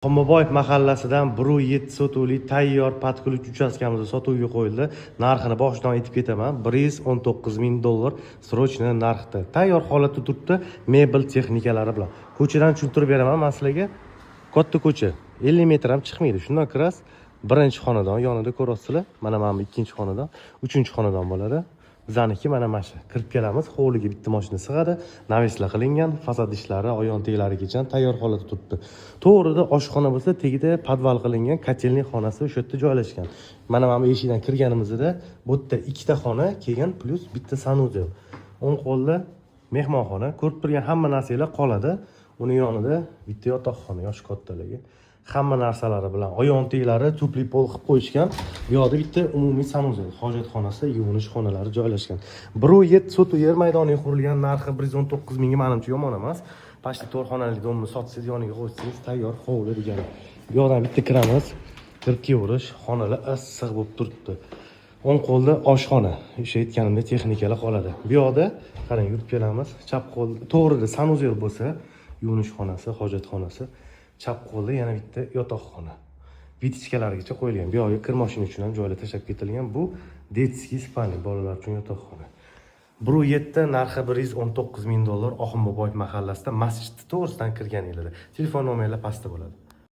Xonmaboyev mahallasidan 1.7 sotuvlik tayyor podkulch uchastkamiz sotuvga qo'yildi. Narxini boshidan aytib ketaman. $119,000 srochniy narxda. Tayyor holatda turibdi, mebel texnikalari bilan. Ko'chadan tushuntirib beraman men sizlarga. Katta ko'cha, 50 metr ham chiqmaydi. Shundan kiras birinchi xonadon yonida ko'rasizlar. Mana bu ikkinchi xonadon, uchinchi xonadon bo'ladi. Bizaniki mana shu. Kirib kelamiz, hovliga bitta mashina sig'adi, naveslar qilingan, fasad ishlari, oyon teglarigacha tayyor holatda turibdi. To'g'rida oshxona bo'lsa, tagida podval qilingan, kotelniy xonasi o'sha yerda joylashgan. Mana bu eshikdan kirganimizda bu yerda ikkita xona kelgan, plus bitta sanuzel. O'ng qo'lda mehmonxona, ko'rib turgan hamma narsalar qoladi. Uni yonida bitta yotoqxona, yosh kattalarga. Hamma narsalari bilan oyon teglari tupli pol qilib qo'yishgan. Bu yoqda bitta umumiy sanuzel, hojatxonasi, yuvinish xonalari joylashgan. 1.7 sotuv yer maydoniga qurilgan, narxi 119 mingga menimcha yomon emas. Pashti 4 xonali domni sotsangiz yoniga qo'ysangiz tayyor hovli degani. Bu yoqdan bitta kiramiz, kirib kelish, xonalar issiq bo'lib turibdi. O'ng qo'lda oshxona, o'sha aytganimdek texnikalar qoladi. Bu yoqda qarang, yurib kelamiz. Chap qo'lda to'g'rida sanuzel bo'lsa, yuvinish xonasi, hojatxonasi. Chap qo'lda yana bitta yotoqxona. Vitichkalargacha qo'yilgan. Bu yoqga kir mashina uchun ham joylar tashlab ketilgan. Bu detskiy spalni, bolalar uchun yotoqxona. 1.7 narxi $119,000 Xonmaboyev mahallasida masjidni to'g'risidan kirgan yilida. Telefon nomerlar pastda bo'ladi.